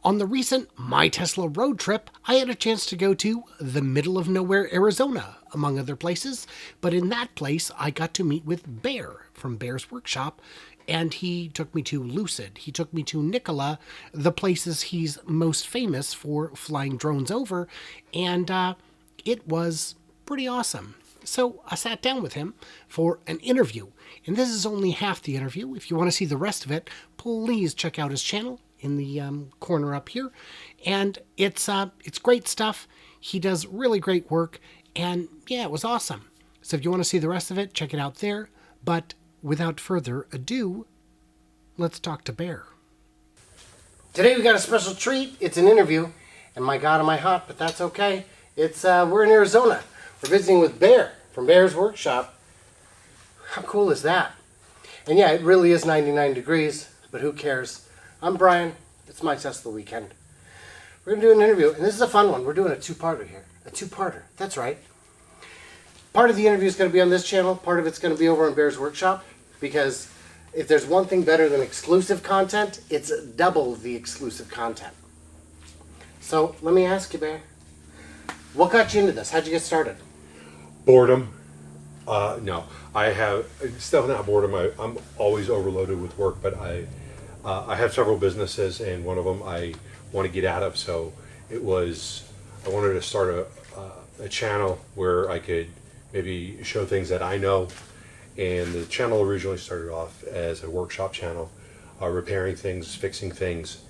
On the recent My Tesla road trip, I had a chance to go to the middle of nowhere, Arizona, among other places. But in that place, I got to meet with Bear from Bear's Workshop, and he took me to Lucid. He took me to Nikola, the places he's most famous for flying drones over, and it was pretty awesome. So I sat down with him for an interview. And this is only half the interview. If you want to see the rest of it, please check out his channel in the corner up here. And it's great stuff. He does really great work. And yeah, it was awesome. So if you want to see the rest of it, check it out there. But without further ado, let's talk to Bear. Today we got a special treat. It's an interview. And my God, am I hot, but that's okay. It's we're in Arizona. We're visiting with Bear from Bear's Workshop. How cool is that? And yeah, it really is 99 degrees, but who cares? I'm Brian. It's My Tesla Weekend. We're going to do an interview, and this is a fun one. We're doing a two-parter here. A two-parter. That's right. Part of the interview is going to be on this channel. Part of it's going to be over on Bear's Workshop, because if there's one thing better than exclusive content, it's double the exclusive content. So let me ask you, Bear, what got you into this? How'd you get started? Boredom. No, it's definitely not boredom. I'm always overloaded with work, but I have several businesses, and one of them I want to get out of. So I wanted to start a channel where I could maybe show things that I know. And the channel originally started off as a workshop channel, repairing things, fixing things.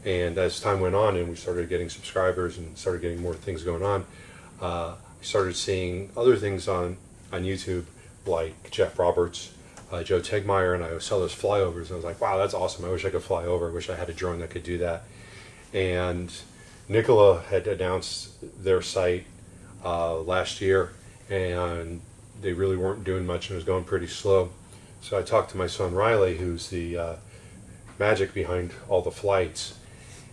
And as time went on and we started getting subscribers and started getting more things going on, I started seeing other things on YouTube, like Jeff Roberts, Joe Tegmeyer, and I sell those flyovers. And I was like, wow, that's awesome. I wish I could fly over. I wish I had a drone that could do that. And Nikola had announced their site last year, and they really weren't doing much, and it was going pretty slow. So I talked to my son Riley, who's the magic behind all the flights,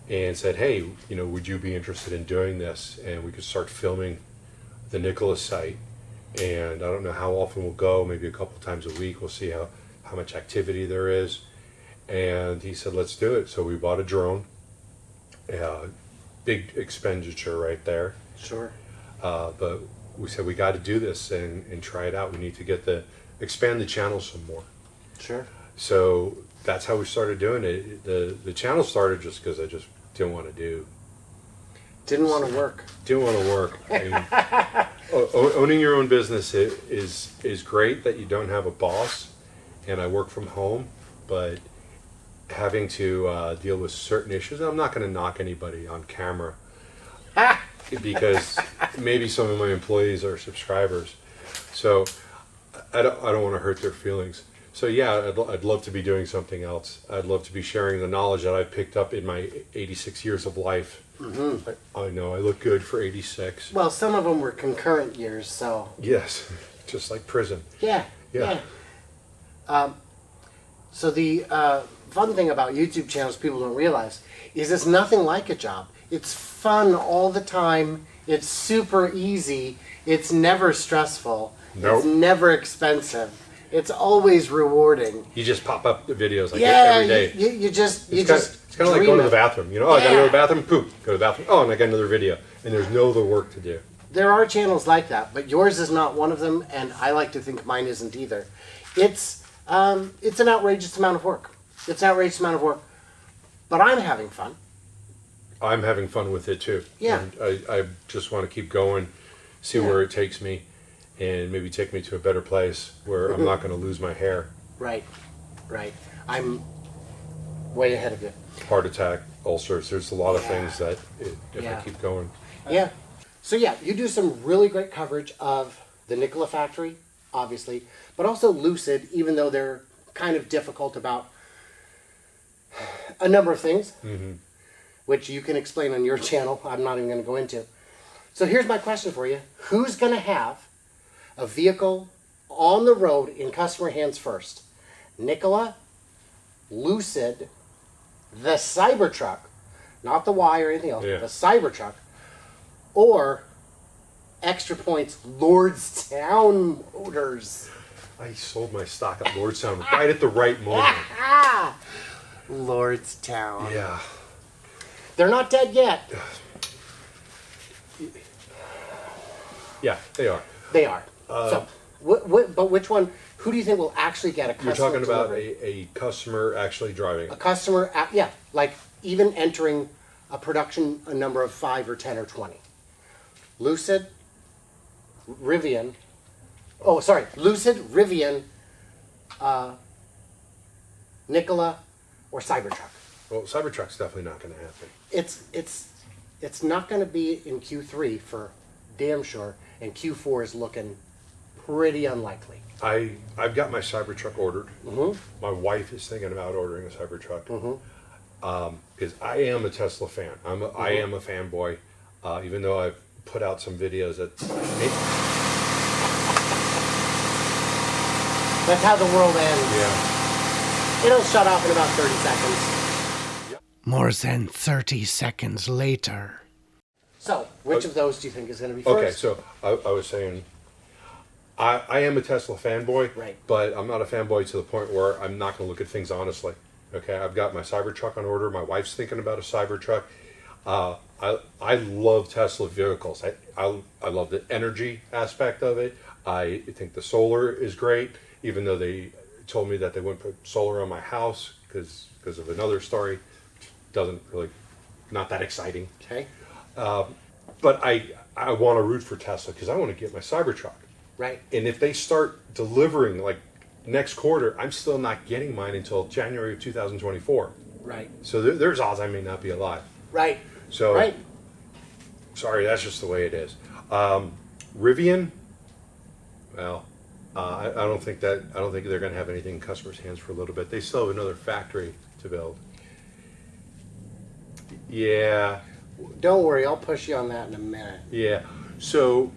and said, hey, would you be interested in doing this? And we could start filming the Nikola site. And I don't know how often we'll go, maybe a couple times a week. We'll see how much activity there is. And he said, let's do it. So we bought a drone. Big expenditure right there. Sure. But we said, we got to do this and try it out. We need to expand the channel some more. Sure. So that's how we started doing it. The channel started just because I just didn't want to do. Didn't want to work. Didn't want to work. I mean, owning your own business is great that you don't have a boss, and I work from home, but having to deal with certain issues, I'm not going to knock anybody on camera because maybe some of my employees are subscribers, so I don't want to hurt their feelings. So yeah, I'd love to be doing something else. I'd love to be sharing the knowledge that I've picked up in my 86 years of life. Mm-hmm. I know I look good for 86. Well, some of them were concurrent years, so... Yes, just like prison. Yeah. So the fun thing about YouTube channels people don't realize is it's nothing like a job. It's fun all the time. It's super easy. It's never stressful. Nope. It's never expensive. It's always rewarding. You just pop up the videos like every day. It's kind of like going to the bathroom. I got to go to the bathroom, poop, go to the bathroom. Oh, and I got another video. And there's no other work to do. There are channels like that, but yours is not one of them, and I like to think mine isn't either. It's an outrageous amount of work. It's an outrageous amount of work. But I'm having fun. I'm having fun with it too. Yeah. And I just want to keep going, see where it takes me, and maybe take me to a better place where I'm not going to lose my hair. Right. I'm way ahead of you. Heart attack, ulcers. There's a lot of things that if I keep going. Yeah. So yeah, you do some really great coverage of the Nikola factory, obviously, but also Lucid, even though they're kind of difficult about a number of things, which you can explain on your channel. I'm not even going to go into. So here's my question for you. Who's going to have a vehicle on the road in customer hands first? Nikola, Lucid, the Cybertruck, not the Y or anything else, the Cybertruck, or Extra Points Lordstown Motors. I sold my stock at Lordstown right at the right moment. Lordstown. Yeah. They're not dead yet. Yeah, they are. They are. So, but which one? Who do you think will actually get a customer? You're talking about delivery? a customer actually driving. A customer, yeah, like even entering a production a number of 5 or 10 or 20. Lucid, Rivian. Oh, sorry, Lucid, Rivian, Nikola, or Cybertruck. Well, Cybertruck's definitely not going to happen. It's not going to be in Q3 for damn sure, and Q4 is looking pretty unlikely. I've got my Cybertruck ordered. Mm-hmm. My wife is thinking about ordering a Cybertruck because I am a Tesla fan. I am a fanboy, even though I've put out some videos that. That's how the world ends. Yeah. It'll shut off in about 30 seconds. More than 30 seconds later. So, which of those do you think is going to be first? Okay, so I was saying, I am a Tesla fanboy, Right. but I'm not a fanboy to the point where I'm not going to look at things honestly. Okay, I've got my Cybertruck on order. My wife's thinking about a Cybertruck. I love Tesla vehicles. I love the energy aspect of it. I think the solar is great, even though they told me that they wouldn't put solar on my house because of another story. Doesn't really, not that exciting. Okay. But I want to root for Tesla because I want to get my Cybertruck. Right. And if they start delivering like next quarter, I'm still not getting mine until January of 2024. Right. So there's odds I may not be alive. Right. So Right. sorry, that's just the way it is. Rivian, well, I don't think they're going to have anything in customers' hands for a little bit. They still have another factory to build. Yeah, Don't worry, I'll push you on that in a minute. yeah. So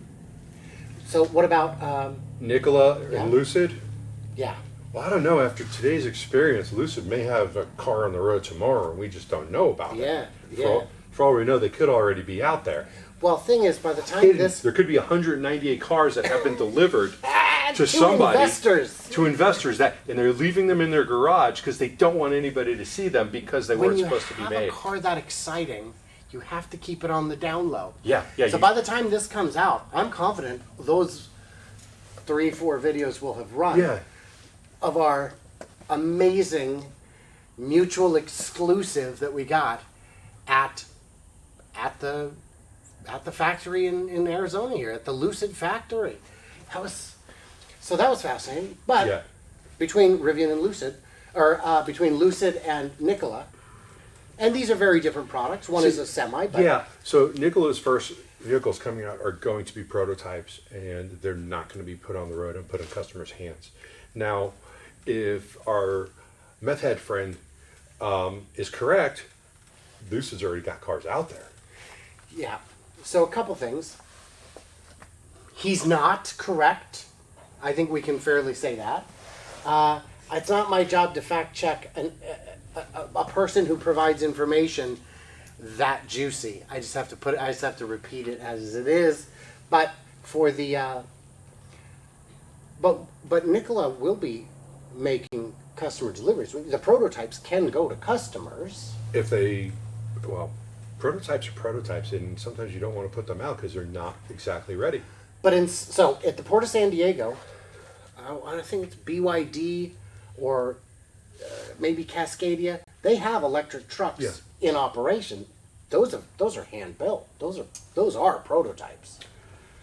So, what about, Nikola Yeah. and Lucid. yeah. Well, I don't know. After today's experience, Lucid may have a car on the road tomorrow, and we just don't know about it. Yeah, For yeah. all we know, they could already be out there. Well, thing is, by the time Hidden. this. There could be 198 cars that have been delivered to to somebody, investors. to investors, and they're leaving them in their garage because they don't want anybody to see them because they When weren't you supposed to be have made. a car that exciting, you have to keep it on the down low. Yeah, yeah. So by the time this comes out, I'm confident those 3-4 videos will have run yeah, of our amazing mutual exclusive that we got at the factory in Arizona here, at the Lucid factory. That was fascinating. But yeah. between Rivian and Lucid, or between Lucid and Nikola, and these are very different products. One is a semi, but Yeah. So Nikola's first vehicles coming out are going to be prototypes, and they're not going to be put on the road and put in customers' hands. Now, if our meth head friend is correct, Lucid's already got cars out there. yeah. So a couple things. He's not correct. I think we can fairly say that. It's not my job to fact check a person who provides information that juicy. I just have to repeat it as it is. But for the but Nikola will be making customer deliveries. The prototypes can go to customers. If they, well, prototypes are prototypes, and sometimes you don't want to put them out because they're not exactly ready. But so at the Port of San Diego, I think it's BYD or maybe Cascadia. They have electric trucks Yeah. in operation. Those are hand built. Those are prototypes.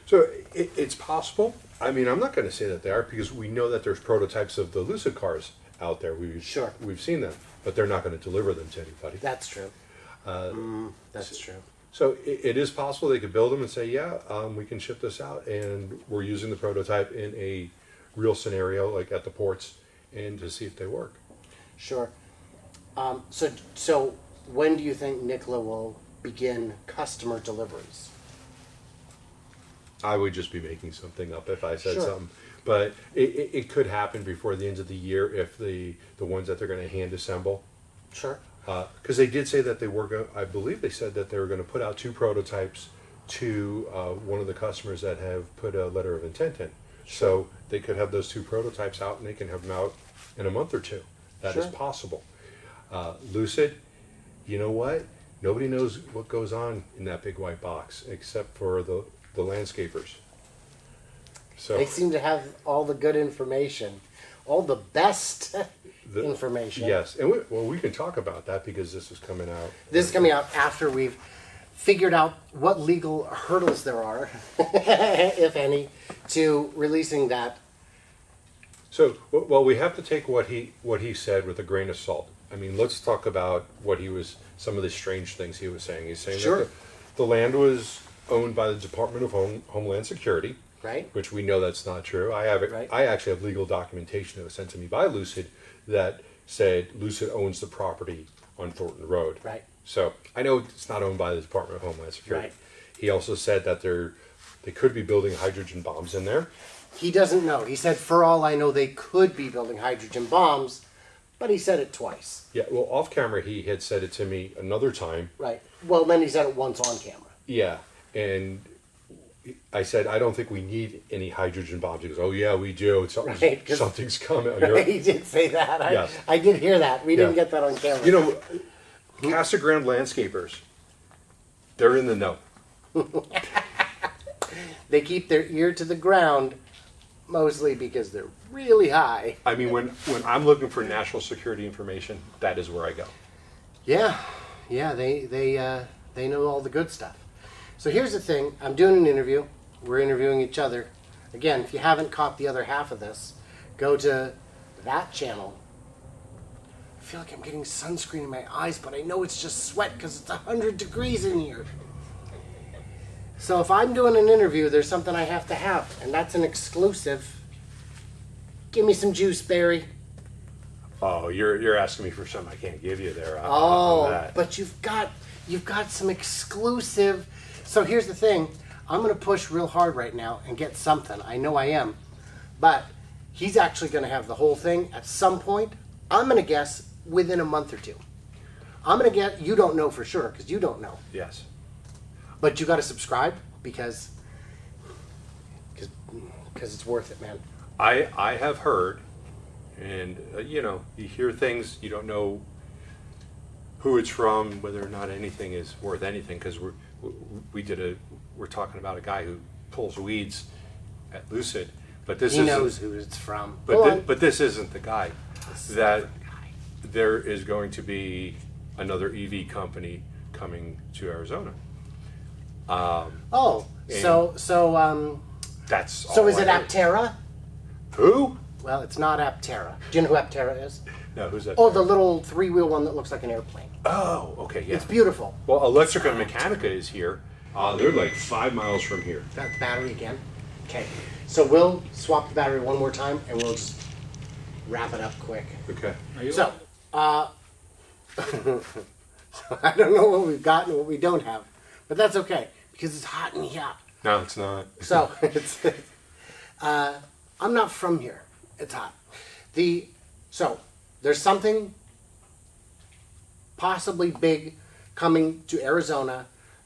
So it's possible. I mean, I'm not going to say that they are because we know that there's prototypes of the Lucid cars out there. We've seen them, but they're not going to deliver them to anybody. That's true. That's true. So it is possible they could build them and say, yeah, we can ship this out, and we're using the prototype in a real scenario, like at the ports, and to see if they work. Sure. So when do you think Nikola will begin customer deliveries? I would just be making something up if I said Sure. something, but it could happen before the end of the year if the ones that they're going to hand assemble. Sure. Because they did say that they were going. I believe they said that they were going to put out 2 prototypes to one of the customers that have put a letter of intent in. So they could have those 2 prototypes out, and they can have them out in a month or 2. That is Sure. possible. Lucid, you know what? Nobody knows what goes on in that big white box except for the landscapers. So They seem to have all the good information, all the best information. Yes, and we can talk about that because this is coming out. This is coming out after we've figured out what legal hurdles there are, if any, to releasing that. So, well, we have to take what he said with a grain of salt. I mean, let's talk about some of the strange things he was saying. He's saying Sure. that the land was owned by the Department of Homeland Security, Right. which we know that's not true. I have it. Right. I actually have legal documentation that was sent to me by Lucid that said Lucid owns the property on Thornton Road. Right. So I know it's not owned by the Department of Homeland Security. Right. He also said that they could be building hydrogen bombs in there. He doesn't know. He said, for all I know, they could be building hydrogen bombs, but he said it twice. Yeah, well, off camera, he had said it to me another time. Right. Well, then he said it once on camera. Yeah, and I said, I don't think we need any hydrogen bombs. He goes, oh, yeah, we do. Right, 'cause- Something's coming. He did say that. Yes. I did hear that. We didn't Yeah. get that on camera. You know, Casa Grande landscapers, they're in the know. They keep their ear to the ground, mostly because they're really high. I mean, when I'm looking for national security information, that is where I go. Yeah, they know all the good stuff. So here's the thing. I'm doing an interview. We're interviewing each other. Again, if you haven't caught the other half of this, go to that channel. I feel like I'm getting sunscreen in my eyes, but I know it's just sweat because it's 100 degrees in here. So if I'm doing an interview, there's something I have to have, and that's an exclusive. Give me some juice, Barry. Oh, you're asking me for something I can't give you there. On Oh, that. but you've got some exclusive. So here's the thing. I'm going to push real hard right now and get something. I know I am. But he's actually going to have the whole thing at some point. I'm going to guess within a month or two. I'm going to get, you don't know for sure because you don't know. Yes. But you got to subscribe because it's worth it, man. I have heard, and you hear things, you don't know who it's from, whether or not anything is worth anything, because we're talking about a guy who pulls weeds at Lucid, but this He isn't, knows who it's from. Go on. but this isn't the guy. That there is going to be another EV company coming to Arizona. Oh, so That's so all is it I heard. Aptera? Who? Well, it's not Aptera. Do you know who Aptera is? No, who's that? Oh, the little three-wheel one that looks like an airplane. Oh, okay, yeah. It's beautiful. Well, Electrica Mechanica is here. They're like 5 miles from here. That battery again. Okay, so we'll swap the battery one more time, and we'll just wrap it up quick. Okay. So, I don't know what we've got and what we don't have, but that's okay because it's hot in here. No, it's not. So I'm not from here. It's hot. So there's something possibly big coming to Arizona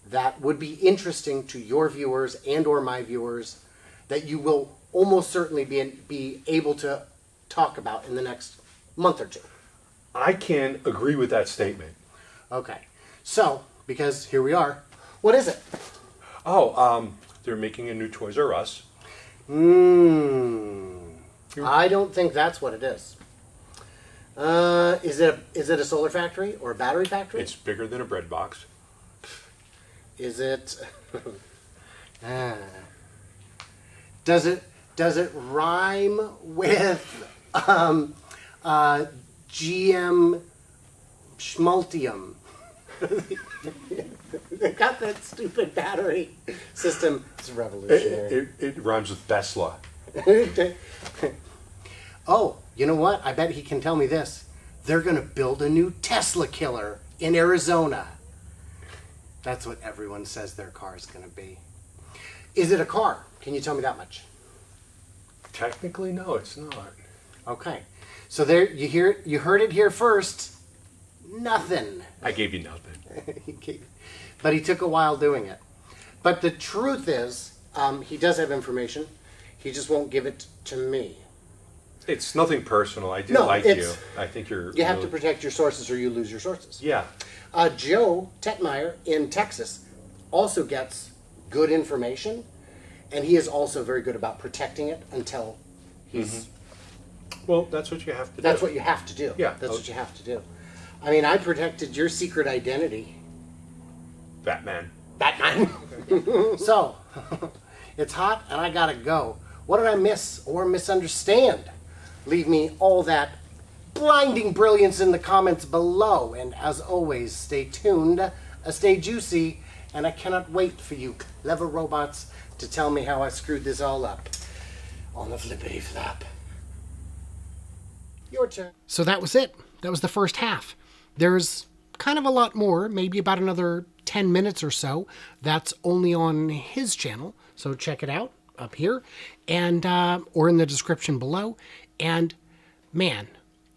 that would be interesting to your viewers and/or my viewers that you will almost certainly be able to talk about in the next month or two. I can agree with that statement. Okay. So because here we are. What is it? Oh, they're making a new Toys R Us. I don't think that's what it is. Is it a solar factory or a battery factory? It's bigger than a bread box. Is it? Does it rhyme with GM Schmaltium? They got that stupid battery system. It's revolutionary. It rhymes with Besla. Oh, you know what? I bet he can tell me this. They're going to build a new Tesla killer in Arizona. That's what everyone says their car is going to be. Is it a car? Can you tell me that much? Technically, no, it's not. Okay. So there you heard it here first. Nothing. I gave you nothing. But he took a while doing it. But the truth is, he does have information. He just won't give it to me. It's nothing personal. I do No, like you. it's- I think you're. You have to really- protect your sources or you lose your sources. Yeah. Joe Tetmeyer in Texas also gets good information, and he is also very good about protecting it until he's. Well, that's what you have to That's do. what you have to do. Yeah. That's what you have to do. I mean, I protected your secret identity, Batman. Batman. So, it's hot and I gotta go. What did I miss or misunderstand? Leave me all that blinding brilliance in the comments below. And as always, stay tuned, stay juicy, and I cannot wait for you clever robots to tell me how I screwed this all up on the flippity flop. Your turn. So that was it. That was the first half. There's kind of a lot more, maybe about another 10 minutes or so. That's only on his channel. So check it out up here and or in the description below. And man,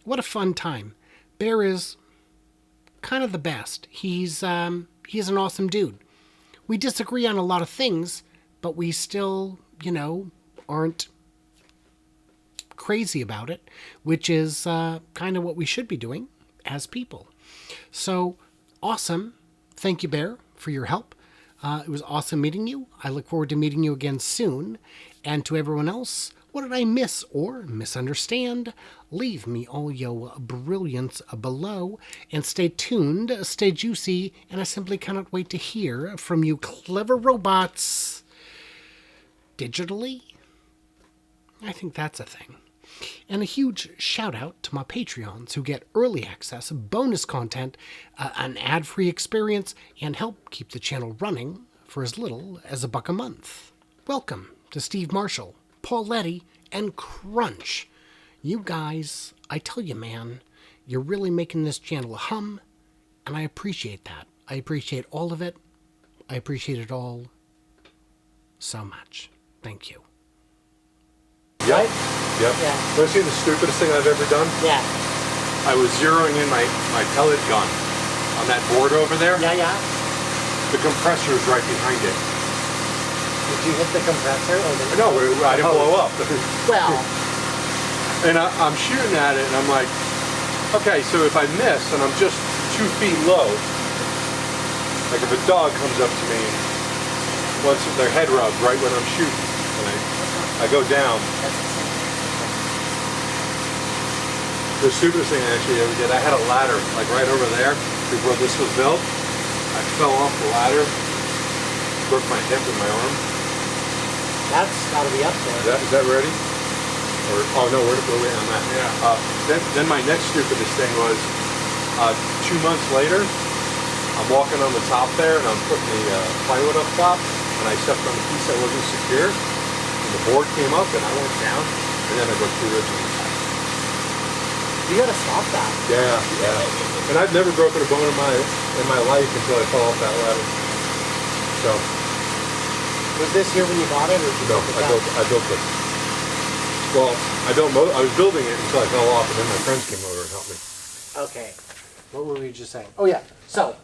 what a fun time. Bear is kind of the best. He's an awesome dude. We disagree on a lot of things, but we still, aren't crazy about it, which is kind of what we should be doing as people. So awesome. Thank you, Bear, for your help. It was awesome meeting you. I look forward to meeting you again soon. And to everyone else, what did I miss or misunderstand? Leave me all your brilliance below. And stay tuned, stay juicy, and I simply cannot wait to hear from you clever robots digitally. I think that's a thing. And a huge shout out to my Patreons who get early access, bonus content, an ad-free experience, and help keep the channel running for as little as $1 a month. Welcome to Steve Marshall, Paul Letty, and Crunch. You guys, I tell you, man, you're really making this channel hum, and I appreciate that. I appreciate all of it. I appreciate it all so much. Thank you. Yep. Right? Yep. Yeah. Want to see the stupidest thing I've ever done? Yeah. I was zeroing in my pellet gun on that board over there. Yeah, yeah. The compressor is right behind it. Did you hit the compressor? Or the No, I didn't blow up. Well, And I'm shooting at it, and I'm like, okay, so if I miss and I'm just 2 feet low, like if a dog comes up to me and wants their head rubbed right when I'm shooting, and I go down. The stupidest thing I actually ever did, I had a ladder like right over there before this was built. I fell off the ladder, broke my hip and my arm. that's got to be up there. Is that ready? Or oh no, where am I? Yeah. Then my next stupidest thing was 2 months later, I'm walking on the top there and I'm putting the plywood up top, and I stepped on a piece that wasn't secure, and the board came up and I went down, and then I broke 2 ribs in the side. You got to stop that. Yeah. And I've never broken a bone in my life until I fell off that ladder. So Was this here when you bought it, or did you no, pick it I up? built it. Well, I was building it until I fell off, and then my friends came over and helped me. Okay. What were we just saying? Oh yeah. So